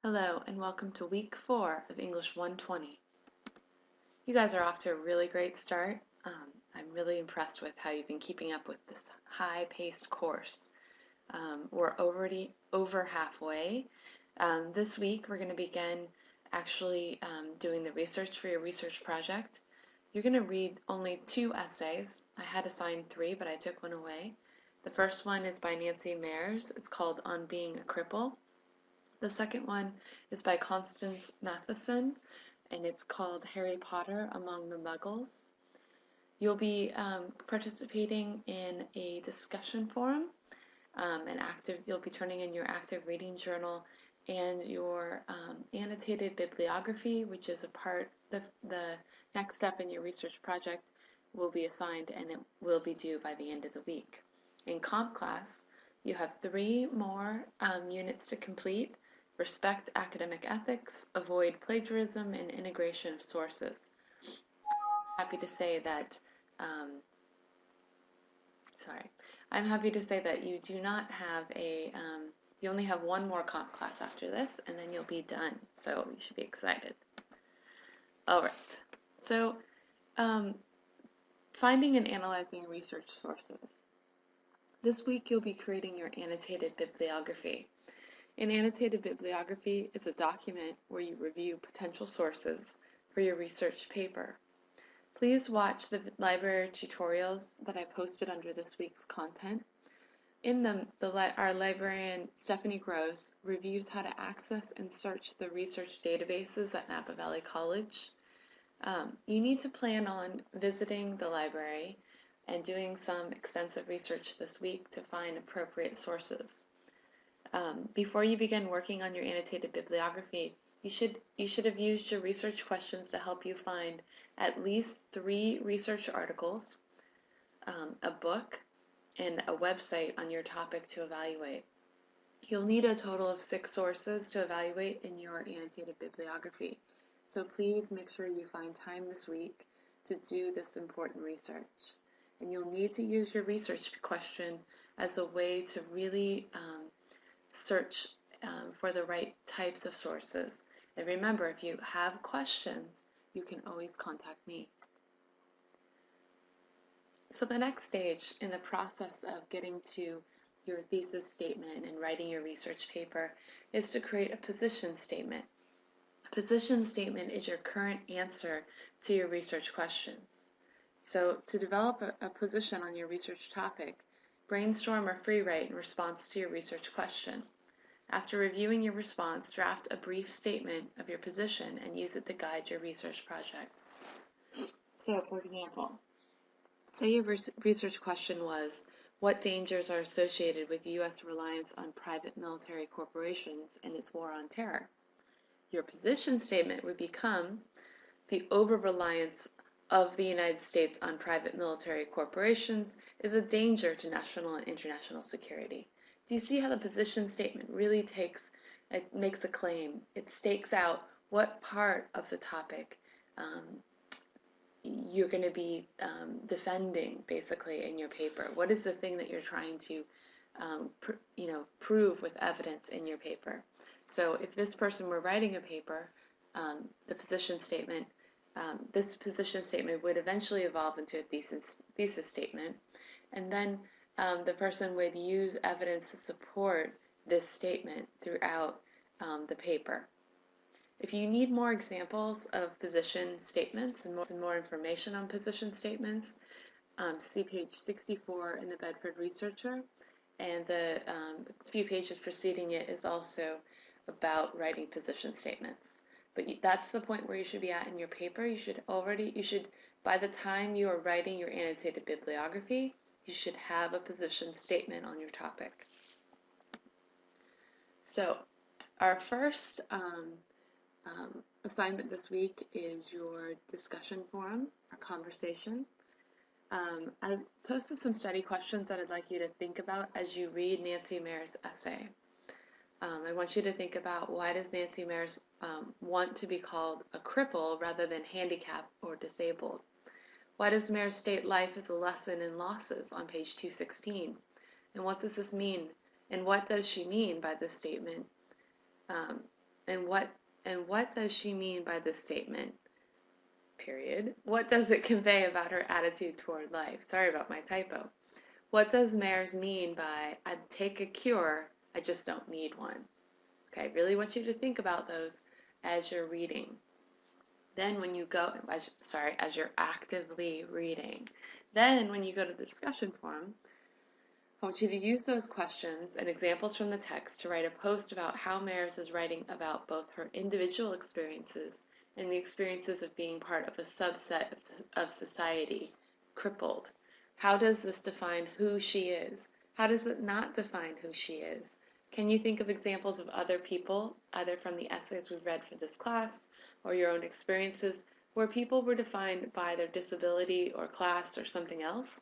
Hello and welcome to week 4 of English 120. You guys are off to a really great start. I'm really impressed with how you've been keeping up with this high-paced course. We're already over halfway. This week we're going to begin actually doing the research for your research project. You're going to read only 2 essays. I had assigned 3, but I took one away. The first one is by Nancy Meyers. It's called On Being a Cripple. The second one is by Constance Matheson, and it's called Harry Potter Among the Muggles. You'll be participating in a discussion forum, you'll be turning in your active reading journal and your annotated bibliography, which is the next step in your research project will be assigned and it will be due by the end of the week. In comp class, you have 3 more units to complete: respect academic ethics, avoid plagiarism, and integration of sources. Happy to say that, I'm happy to say that you do not have you only have 1 more comp class after this, and then you'll be done. So you should be excited. All right. So, finding and analyzing research sources. This week you'll be creating your annotated bibliography. An annotated bibliography is a document where you review potential sources for your research paper. Please watch the library tutorials that I posted under this week's content. In them, our librarian, Stephanie Gross, reviews how to access and search the research databases at Napa Valley College. You need to plan on visiting the library and doing some extensive research this week to find appropriate sources. Before you begin working on your annotated bibliography, you should have used your research questions to help you find at least 3 research articles, a book, and a website on your topic to evaluate. You'll need a total of 6 sources to evaluate in your annotated bibliography. So please make sure you find time this week to do this important research. And you'll need to use your research question as a way to really search for the right types of sources. And remember, if you have questions, you can always contact me. So the next stage in the process of getting to your thesis statement and writing your research paper is to create a position statement. A position statement is your current answer to your research questions. So to develop a position on your research topic, brainstorm or free write in response to your research question. After reviewing your response, draft a brief statement of your position and use it to guide your research project. So, for example, say your research question was, what dangers are associated with U.S. reliance on private military corporations and its war on terror? Your position statement would become, the over-reliance of the United States on private military corporations is a danger to national and international security. Do you see how the position statement really makes a claim? It stakes out what part of the topic you're going to be defending, basically, in your paper. What is the thing that you're trying to prove with evidence in your paper? So if this person were writing a paper, the position statement, this position statement would eventually evolve into a thesis statement, and then the person would use evidence to support this statement throughout the paper. If you need more examples of position statements and more information on position statements, see page 64 in the Bedford Researcher, and the few pages preceding it is also about writing position statements. But that's the point where you should be at in your paper. By the time you are writing your annotated bibliography, you should have a position statement on your topic. So, our first assignment this week is your discussion forum, or conversation. I've posted some study questions that I'd like you to think about as you read Nancy Meyers' essay. I want you to think about, why does Nancy Meyers want to be called a cripple rather than handicapped or disabled? Why does Meyers state life is a lesson in losses on page 216? And what does this mean? And what does she mean by this statement? And what does she mean by this statement? Period. What does it convey about her attitude toward life? Sorry about my typo. What does Mayers mean by I'd take a cure, I just don't need one? Okay, I really want you to think about those as you're reading. Then when you go, as you're actively reading. Then when you go to the discussion forum, I want you to use those questions and examples from the text to write a post about how Mayers is writing about both her individual experiences and the experiences of being part of a subset of society, crippled. How does this define who she is? How does it not define who she is? Can you think of examples of other people, either from the essays we've read for this class or your own experiences, where people were defined by their disability or class or something else?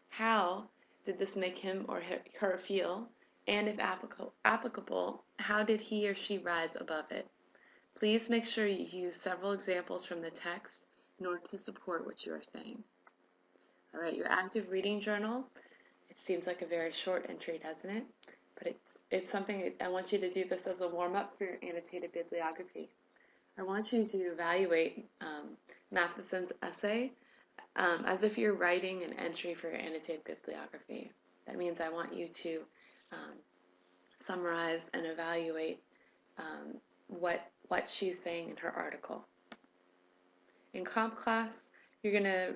How did this make him or her feel? And if applicable, how did he or she rise above it? Please make sure you use several examples from the text in order to support what you are saying. All right, your active reading journal. It seems like a very short entry, doesn't it? But it's something, I want you to do this as a warm-up for your annotated bibliography. I want you to evaluate Matheson's essay as if you're writing an entry for your annotated bibliography. That means I want you to summarize and evaluate what she's saying in her article. In comp class, you're going to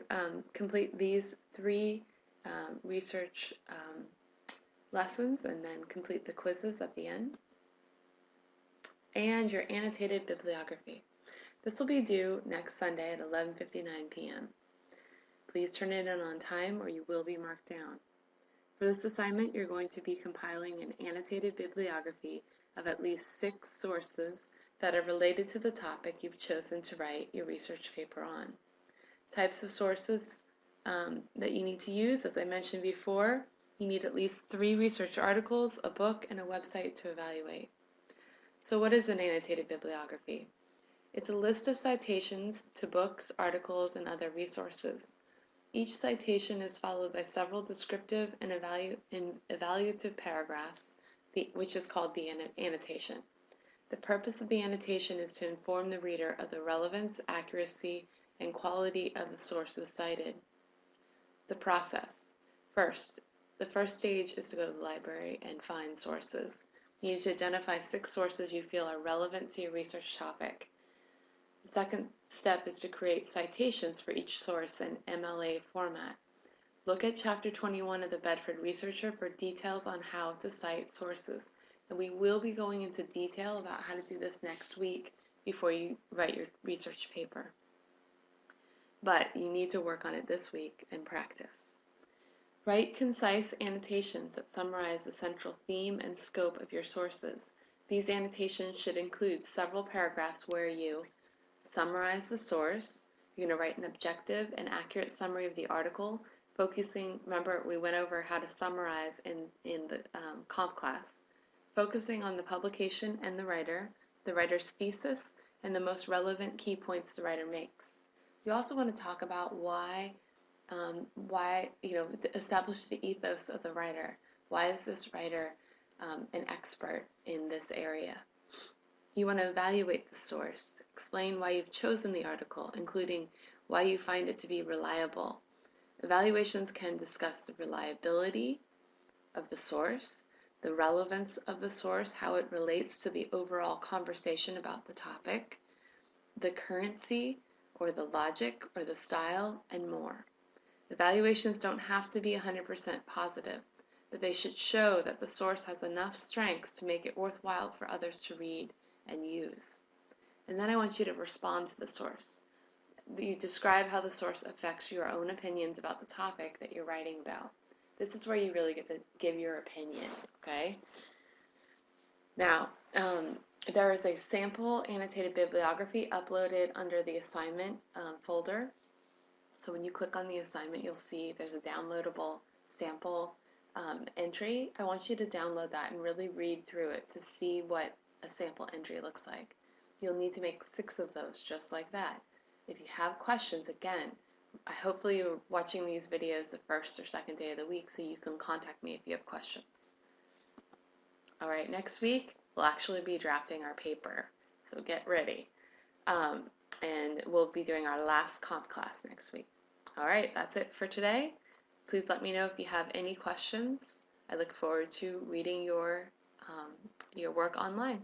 complete these 3 research lessons and then complete the quizzes at the end. And your annotated bibliography. This will be due next Sunday at 11:59 p.m. Please turn it in on time or you will be marked down. For this assignment, you're going to be compiling an annotated bibliography of at least 6 sources that are related to the topic you've chosen to write your research paper on. Types of sources that you need to use, as I mentioned before, you need at least 3 research articles, a book, and a website to evaluate. So what is an annotated bibliography? It's a list of citations to books, articles, and other resources. Each citation is followed by several descriptive and evaluative paragraphs, which is called the annotation. The purpose of the annotation is to inform the reader of the relevance, accuracy, and quality of the sources cited. The process. The first stage is to go to the library and find sources. You need to identify 6 sources you feel are relevant to your research topic. The second step is to create citations for each source in MLA format. Look at Chapter 21 of the Bedford Researcher for details on how to cite sources. And we will be going into detail about how to do this next week before you write your research paper. But you need to work on it this week and practice. Write concise annotations that summarize the central theme and scope of your sources. These annotations should include several paragraphs where you summarize the source. You're going to write an objective and accurate summary of the article, focusing, remember we went over how to summarize in the comp class, focusing on the publication and the writer's thesis, and the most relevant key points the writer makes. You also want to talk about why establish the ethos of the writer. Why is this writer an expert in this area? You want to evaluate the source. Explain why you've chosen the article, including why you find it to be reliable. Evaluations can discuss the reliability of the source, the relevance of the source, how it relates to the overall conversation about the topic, the currency or the logic or the style, and more. Evaluations don't have to be 100% positive, but they should show that the source has enough strengths to make it worthwhile for others to read and use. And then I want you to respond to the source. You describe how the source affects your own opinions about the topic that you're writing about. This is where you really get to give your opinion, okay? Now, there is a sample annotated bibliography uploaded under the assignment folder. So when you click on the assignment, you'll see there's a downloadable sample entry. I want you to download that and really read through it to see what a sample entry looks like. You'll need to make 6 of those just like that. If you have questions, again, hopefully you're watching these videos the first or second day of the week so you can contact me if you have questions. All right, next week we'll actually be drafting our paper. so get ready. And we'll be doing our last comp class next week. All right, that's it for today. Please let me know if you have any questions. I look forward to reading your work online.